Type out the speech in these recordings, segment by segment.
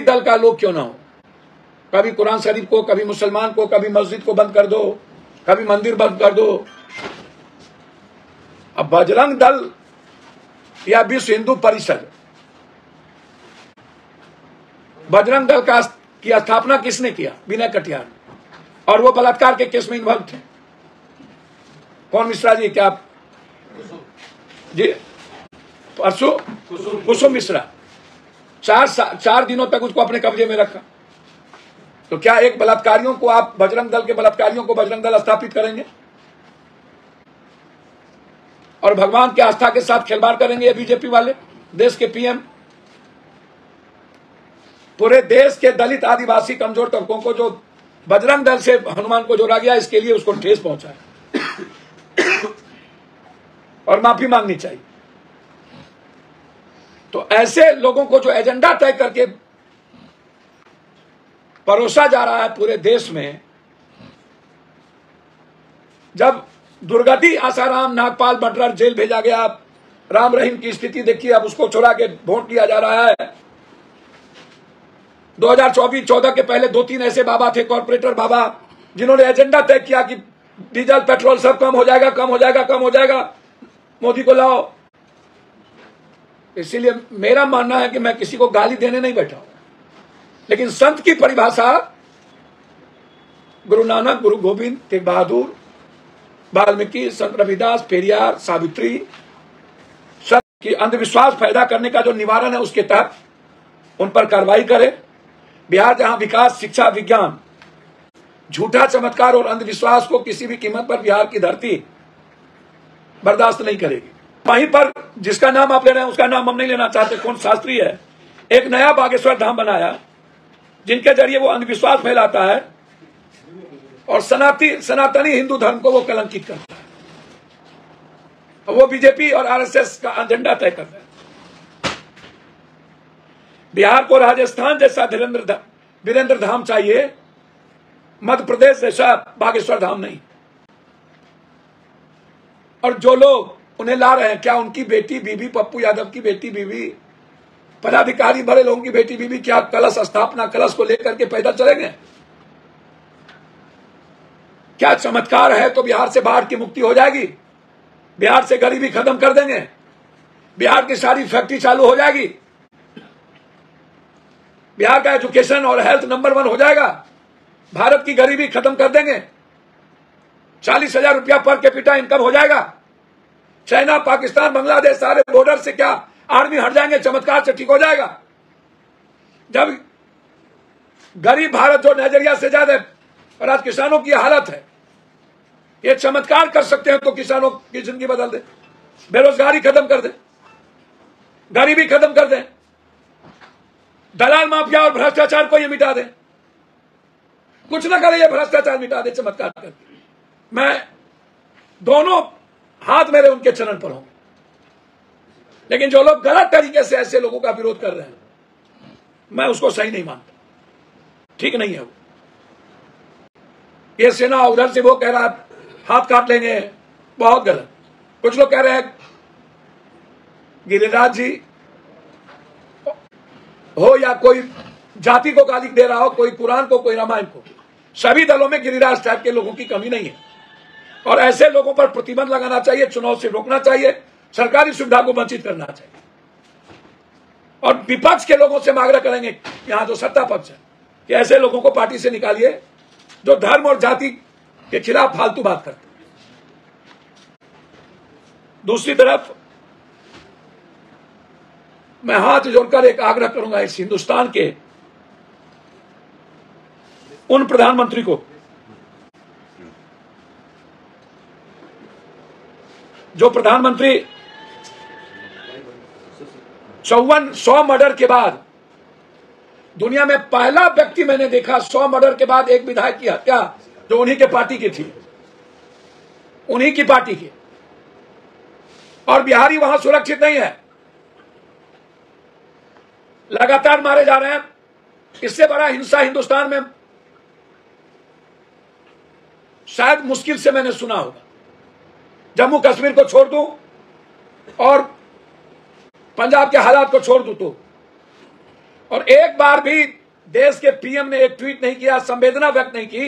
दल का लोग क्यों ना हो, कभी कुरान शरीफ को, कभी मुसलमान को, कभी मस्जिद को बंद कर दो, कभी मंदिर बंद कर दो। अब बजरंग दल या विश्व हिंदू परिषद, बजरंग दल की स्थापना किसने किया? विनय कटियार, और वो बलात्कार के केस में इन्वॉल्व थे। कौन मिश्रा जी? क्या जी? परसों कुसुम मिश्रा 4 दिनों तक उसको अपने कब्जे में रखा। तो क्या एक बलात्कारियों को आप, बजरंग दल के बलात्कारियों को बजरंग दल स्थापित करेंगे और भगवान की आस्था के साथ खिलवाड़ करेंगे ये बीजेपी वाले, देश के पीएम? पूरे देश के दलित, आदिवासी, कमजोर तबकों को जो बजरंग दल से हनुमान को जोड़ा गया, इसके लिए उसको ठेस पहुंचा है और माफी मांगनी चाहिए। तो ऐसे लोगों को जो एजेंडा तय करके परोसा जा रहा है पूरे देश में, जब दुर्गति आसाराम नागपाल बटलर जेल भेजा गया, राम रहीम की स्थिति देखिए, अब उसको चुरा के वोट लिया जा रहा है। 2014 के पहले 2-3 ऐसे बाबा थे, कॉर्पोरेटर बाबा, जिन्होंने एजेंडा तय किया कि डीजल पेट्रोल सब कम हो जाएगा, कम हो जाएगा, कम हो जाएगा, मोदी को लाओ। इसीलिए मेरा मानना है कि मैं किसी को गाली देने नहीं बैठा हूं, लेकिन संत की परिभाषा गुरु नानक, गुरु गोविंद, तेग बहादुर, वाल्मीकि, संत रविदास, पेरियार, सावित्री, संत की अंधविश्वास पैदा करने का जो निवारण है, उसके तहत उन पर कार्रवाई करे। बिहार जहां विकास, शिक्षा, विज्ञान, झूठा चमत्कार और अंधविश्वास को किसी भी कीमत पर बिहार की धरती बर्दाश्त नहीं करेगी। वहीं पर जिसका नाम आप ले रहे हैं उसका नाम हम नहीं लेना चाहते, कौन शास्त्री है, एक नया बागेश्वर धाम बनाया जिनके जरिए वो अंधविश्वास फैलाता है और सनातनी हिंदू धर्म को वो कलंकित करता है। वो बीजेपी और आरएसएस का एजेंडा तय करता है। बिहार को राजस्थान जैसा वीरेंद्र धाम चाहिए, मध्य प्रदेश जैसा बागेश्वर धाम नहीं। और जो लोग उन्हें ला रहे हैं, क्या उनकी बेटी बीबी, पप्पू यादव की बेटी बीबी, पदाधिकारी बड़े लोगों की बेटी बीबी, क्या कलश स्थापना, कलश को लेकर के पैदल चलेंगे? क्या चमत्कार है तो बिहार से बाढ़ की मुक्ति हो जाएगी? बिहार से गरीबी खत्म कर देंगे? बिहार की सारी फैक्ट्री चालू हो जाएगी? बिहार का एजुकेशन और हेल्थ नंबर 1 हो जाएगा? भारत की गरीबी खत्म कर देंगे? 40,000 रुपया पर कैपिटा इनकम हो जाएगा? चाइना, पाकिस्तान, बांग्लादेश सारे बॉर्डर से क्या आर्मी हट जाएंगे? चमत्कार से ठीक हो जाएगा? जब गरीब भारत जो नाइजीरिया से ज्यादा है और आज किसानों की हालत है, ये चमत्कार कर सकते हैं तो किसानों की जिंदगी बदल दे, बेरोजगारी खत्म कर दे, गरीबी खत्म कर दे, दलाल माफिया और भ्रष्टाचार को ये मिटा दे। कुछ ना करे, ये भ्रष्टाचार मिटा दे चमत्कार करके। मैं दोनों हाथ मेरे उनके चरण पर होंगे, लेकिन जो लोग गलत तरीके से ऐसे लोगों का विरोध कर रहे हैं, मैं उसको सही नहीं मानता, ठीक नहीं है वो। ये सेना उधर से वो कह रहा है हाथ काट लेंगे, बहुत गलत। कुछ लोग कह रहे हैं गिरिराज जी हो या कोई जाति को गाली दे रहा हो, कोई कुरान को, कोई रामायण को, सभी दलों में गिरिराज टाइप के लोगों की कमी नहीं है और ऐसे लोगों पर प्रतिबंध लगाना चाहिए, चुनाव से रोकना चाहिए, सरकारी सुविधा को वंचित करना चाहिए। और विपक्ष के लोगों से आग्रह करेंगे, यहां जो सत्ता पक्ष है, कि ऐसे लोगों को पार्टी से निकालिए जो धर्म और जाति के खिलाफ फालतू बात करते हैं। दूसरी तरफ मैं हाथ जोड़कर एक आग्रह करूंगा इस हिंदुस्तान के उन प्रधानमंत्री को जो प्रधानमंत्री 100 मर्डर के बाद, दुनिया में पहला व्यक्ति मैंने देखा 100 मर्डर के बाद एक विधायक की हत्या जो उन्हीं के पार्टी की थी, उन्हीं की पार्टी की, और बिहारी वहां सुरक्षित नहीं है, लगातार मारे जा रहे हैं। इससे बड़ा हिंसा हिंदुस्तान में शायद मुश्किल से मैंने सुना होगा। जम्मू कश्मीर को छोड़ दूं और पंजाब के हालात को छोड़ दूं तो और एक बार भी देश के पीएम ने एक ट्वीट नहीं किया, संवेदना व्यक्त नहीं की।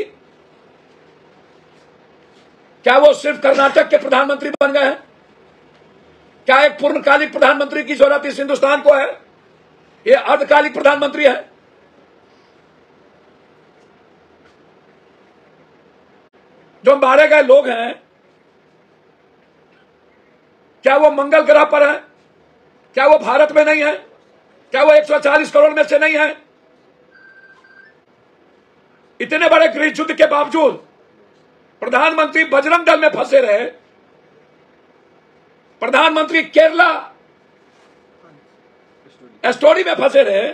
क्या वो सिर्फ कर्नाटक के प्रधानमंत्री बन गए हैं? क्या एक पूर्णकालिक प्रधानमंत्री की जरूरत इस हिंदुस्तान को है? ये अर्धकालिक प्रधानमंत्री है। जो मारे गए लोग हैं, क्या वो मंगल ग्रह पर है? क्या वो भारत में नहीं है? क्या वो 140 करोड़ में से नहीं है? इतने बड़े गृह युद्ध के बावजूद प्रधानमंत्री बजरंग दल में फंसे रहे। प्रधानमंत्री केरला स्टोरी में फंसे रहे।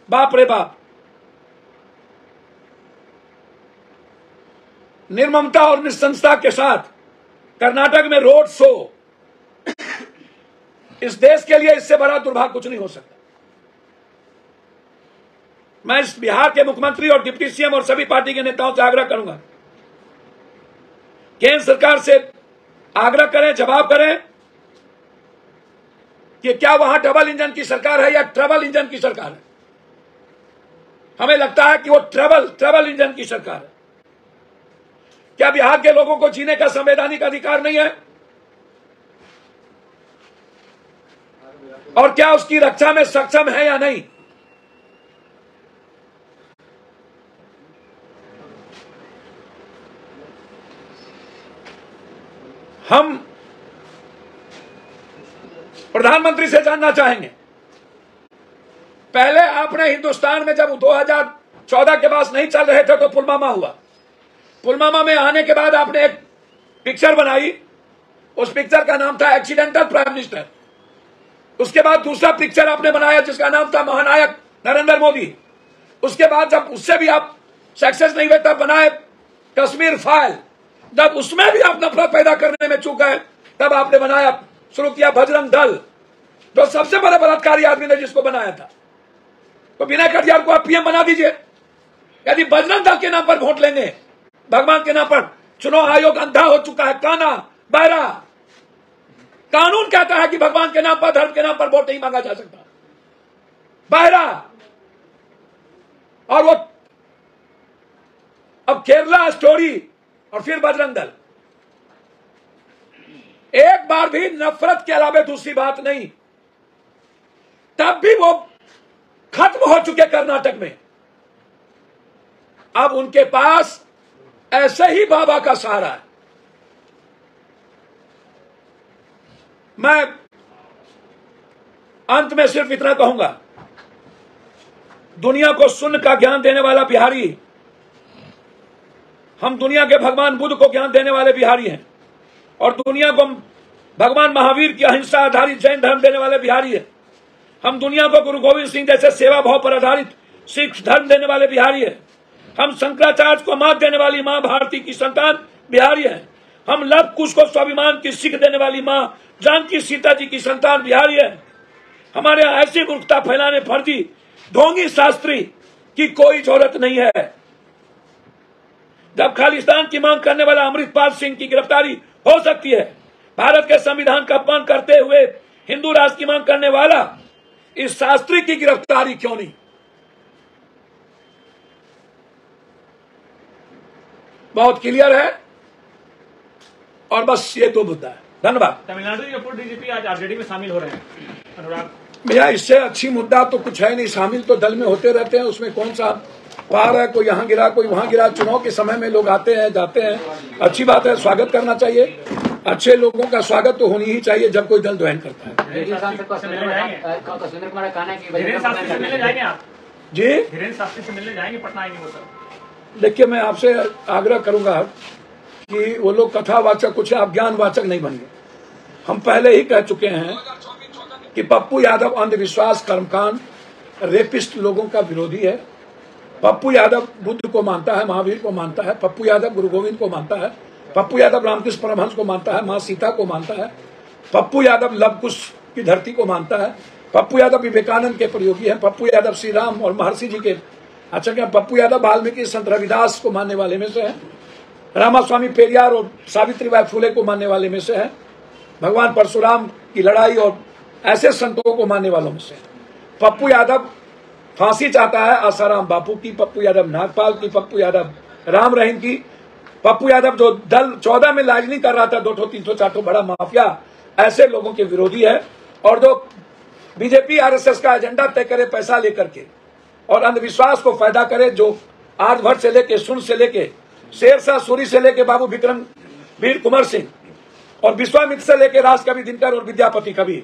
बाप रे बाप। निर्ममता और निस्संसता के साथ कर्नाटक में रोड शो, इस देश के लिए इससे बड़ा दुर्भाग्य कुछ नहीं हो सकता। मैं इस बिहार के मुख्यमंत्री और डिप्टी सीएम और सभी पार्टी के नेताओं से आग्रह करूंगा, केंद्र सरकार से आग्रह करें, जवाब करें कि क्या वहां डबल इंजन की सरकार है या ट्रबल इंजन की सरकार है। हमें लगता है कि वो ट्रबल इंजन की सरकार है। क्या बिहार के लोगों को जीने का संवैधानिक अधिकार नहीं है? और क्या उसकी रक्षा में सक्षम है या नहीं? हम प्रधानमंत्री से जानना चाहेंगे, पहले आपने हिंदुस्तान में जब 2014 के पास नहीं चल रहे थे तो पुलवामा हुआ। पुलवामा में आने के बाद आपने एक पिक्चर बनाई, उस पिक्चर का नाम था एक्सीडेंटल प्राइम मिनिस्टर। उसके बाद दूसरा पिक्चर आपने बनाया जिसका नाम था महानायक नरेंद्र मोदी। उसके बाद जब उससे भी आप सक्सेस नहीं हुए तब बनाए कश्मीर फाइल। जब उसमें भी आप नफरत पैदा करने में चूक गए तब आपने बनाया, शुरू किया बजरंग दल, जो सबसे बड़े बलात्कारी आदमी ने जिसको बनाया था। तो विनय कटियार को आप पीएम बना दीजिए। यदि बजरंग दल के नाम पर वोट लेंगे, भगवान के नाम पर, चुनाव आयोग अंधा हो चुका है, काना बहरा। कानून कहता है कि भगवान के नाम पर, धर्म के नाम पर वोट नहीं मांगा जा सकता। बहरा। और वो अब केरला स्टोरी और फिर बजरंग दल। एक बार भी नफरत के अलावा दूसरी बात नहीं। तब भी वो खत्म हो चुके कर्नाटक में। अब उनके पास ऐसे ही बाबा का सहारा है। मैं अंत में सिर्फ इतना कहूंगा, दुनिया को शून्य का ज्ञान देने वाला बिहारी, हम दुनिया के भगवान बुद्ध को ज्ञान देने वाले बिहारी हैं, और दुनिया को भगवान महावीर की अहिंसा आधारित जैन धर्म देने वाले बिहारी हैं। हम दुनिया को गुरु गोविंद सिंह जैसे सेवा भाव पर आधारित सिख धर्म देने वाले बिहारी हैं। हम शंकराचार्य को मात देने वाली मां भारती की संतान बिहारी हैं। हम लव कुश को स्वाभिमान की सीख देने वाली मां जानकी सीता जी की संतान बिहारी है। हमारे यहां ऐसी मूर्खता फैलाने फर्जी ढोंगी शास्त्री की कोई जरूरत नहीं है। जब खालिस्तान की मांग करने वाला अमृतपाल सिंह की गिरफ्तारी हो सकती है, भारत के संविधान का अपमान करते हुए हिंदू राष्ट्र की मांग करने वाला इस शास्त्री की गिरफ्तारी क्यों नहीं? बहुत क्लियर है। और बस ये तो मुद्दा है। धन्यवाद। तमिलनाडु के पूर्व डीजीपी आज आरजेडी में शामिल हो रहे हैं, अनुराग भैया, इससे अच्छी मुद्दा तो कुछ है नहीं। शामिल तो दल में होते रहते हैं, उसमें कौन सा पार है? कोई यहाँ गिरा, कोई वहां गिरा। चुनाव के समय में लोग आते हैं जाते हैं, अच्छी बात है, स्वागत करना चाहिए। अच्छे लोगों का स्वागत तो होनी ही चाहिए जब कोई दल द्वयन करता है। जी, धीरेन्द्र शास्त्री से मिलने जाएंगे, पटना आएंगे वो सर। देखिए, मैं आपसे आग्रह करूंगा कि वो लोग कथावाचक कुछ, आप ज्ञानवाचक नहीं बनिए। हम पहले ही कह चुके हैं कि पप्पू यादव अंधविश्वास, कर्मकांड, रेपिस्ट लोगों का विरोधी है। पप्पू यादव बुद्ध को मानता है, महावीर को मानता है। पप्पू यादव गुरु गोविंद को मानता है। पप्पू यादव रामकृष्ण परमहंस को मानता है, मां सीता को मानता है। पप्पू यादव लव कुश की धरती को मानता है। पप्पू यादव विवेकानंद के प्रयोगी है। पप्पू यादव श्री राम और महर्षि जी के अच्छा क्या पप्पू यादव वाल्मीकि संत रविदास को मानने वाले में से है। रामास्वामी पेरियार और सावित्रीबाई फुले को मानने वाले में से है। भगवान परशुराम की लड़ाई और ऐसे संतों को मानने वालों में से है। पप्पू यादव फांसी चाहता है आसाराम बापू की, पप्पू यादव नागपाल की, पप्पू यादव राम रहीम की, पप्पू यादव जो दल 14 में लाज नहीं कर रहा था, 200 300 400 बड़ा माफिया, ऐसे लोगों के विरोधी है। और जो बीजेपी आरएसएस का एजेंडा तय करे पैसा लेकर के और अंधविश्वास को फायदा करे, जो आर्यभट्ट से लेके सुन से लेके शेरशाह सूरी से लेके बाबू विक्रम वीर कुंवर सिंह और विश्वामित्र से लेके राजकवि दिनकर और विद्यापति कवि,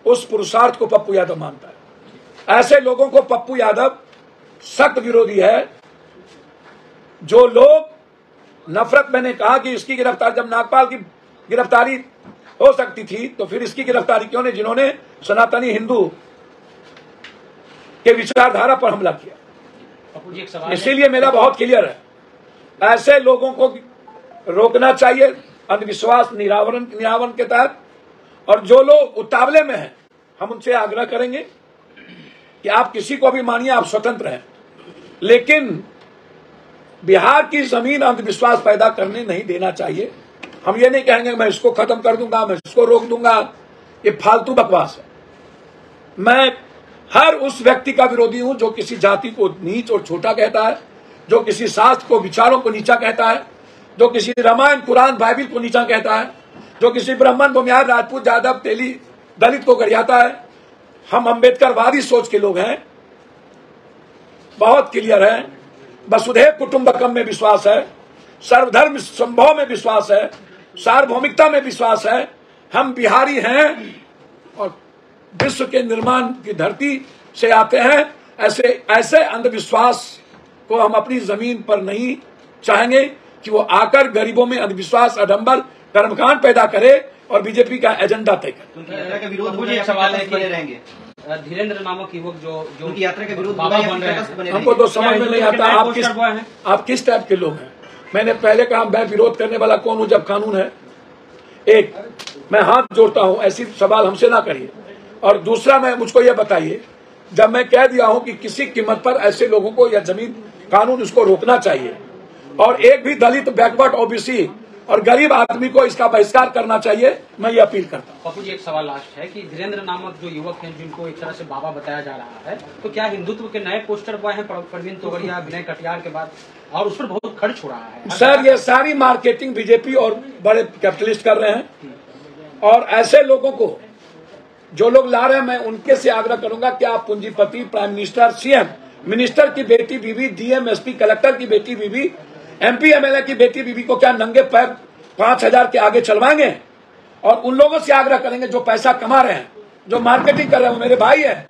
उस पुरुषार्थ को पप्पू यादव मानता है। ऐसे लोगों को पप्पू यादव सख्त विरोधी है। जो लोग नफरत, मैंने कहा कि इसकी गिरफ्तारी, जब नागपाल की गिरफ्तारी हो सकती थी तो फिर इसकी गिरफ्तारी क्यों नहीं, जिन्होंने सनातनी हिंदू के विचारधारा पर हमला किया। इसीलिए मेरा बहुत क्लियर है, ऐसे लोगों को रोकना चाहिए अंधविश्वास निरावरण के तहत। और जो लोग उतावले में हैं, हम उनसे आग्रह करेंगे कि आप किसी को भी मानिए, आप स्वतंत्र हैं, लेकिन बिहार की जमीन अंधविश्वास पैदा करने नहीं देना चाहिए। हम ये नहीं कहेंगे मैं इसको खत्म कर दूंगा, मैं इसको रोक दूंगा, ये फालतू बकवास है। मैं हर उस व्यक्ति का विरोधी हूं जो किसी जाति को नीच और छोटा कहता है, जो किसी शास्त्र को, विचारों को नीचा कहता है, जो किसी रामायण कुरान बाइबिल को नीचा कहता है, जो किसी ब्राह्मण भूमिहार राजपूत यादव तेली दलित को गरियाता है। हम अम्बेडकरवादी सोच के लोग हैं, बहुत क्लियर है। वसुधैव कुटुंबकम में विश्वास है, सर्वधर्म संभव में विश्वास है, सार्वभौमिकता में विश्वास है। हम बिहारी हैं और विश्व के निर्माण की धरती से आते हैं। ऐसे अंधविश्वास को हम अपनी जमीन पर नहीं चाहेंगे कि वो आकर गरीबों में अंधविश्वास, अडंबर, कर्मकांड पैदा करे और बीजेपी का एजेंडा तय करे। मुझे सवाल है कि धीरेन्द्र नामक युवक जो उनकी यात्रा के विरुद्ध बाबा बन रहे हैं, हमको तो समझ में नहीं आता आप किस टाइप के लोग हैं। मैंने पहले कहा मैं विरोध करने वाला कौन हूं जब कानून है। एक, मैं हाथ जोड़ता हूं, ऐसी सवाल हमसे ना करिए। और दूसरा, मैं मुझको ये बताइए, जब मैं कह दिया हूं कि किसी कीमत पर ऐसे लोगों को या जमीन कानून इसको रोकना चाहिए और एक भी दलित, बैकवर्ड, ओबीसी और गरीब आदमी को इसका बहिष्कार करना चाहिए, मैं ये अपील करता हूँ। पप्पू जी, एक सवाल लास्ट है कि धीरेन्द्र नामक जो युवक हैं जिनको एक तरह से बाबा बताया जा रहा है, तो क्या हिंदुत्व के नए पोस्टर बॉय हैं प्रवीण तोगड़िया, विनय कटियार के बाद, और उस पर बहुत खर्च हो रहा है? सर, ये सारी मार्केटिंग बीजेपी और बड़े कैपिटलिस्ट कर रहे हैं। और ऐसे लोगों को जो लोग ला रहे हैं, मैं उनके से आग्रह करूंगा कि आप पूंजीपति, प्राइम मिनिस्टर, सीएम, मिनिस्टर की बेटी बीवी, डीएम, एसपी, कलेक्टर की बेटी बीवी, एमपी एमएलए की बेटी बीवी को क्या नंगे पैर 5000 के आगे चलवाएंगे? और उन लोगों से आग्रह करेंगे जो पैसा कमा रहे हैं, जो मार्केटिंग कर रहे हैं, वो मेरे भाई हैं,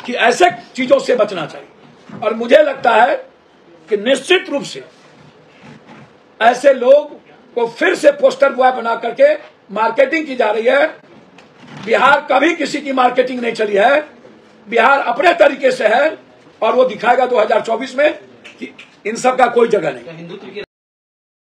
कि ऐसे चीजों से बचना चाहिए। और मुझे लगता है कि निश्चित रूप से ऐसे लोग को फिर से पोस्टर बॉय बना करके मार्केटिंग की जा रही है। बिहार कभी किसी की मार्केटिंग नहीं चली है, बिहार अपने तरीके से है और वो दिखाएगा 2024 में कि इन सब का कोई जगह नहीं। हिंदुत्व की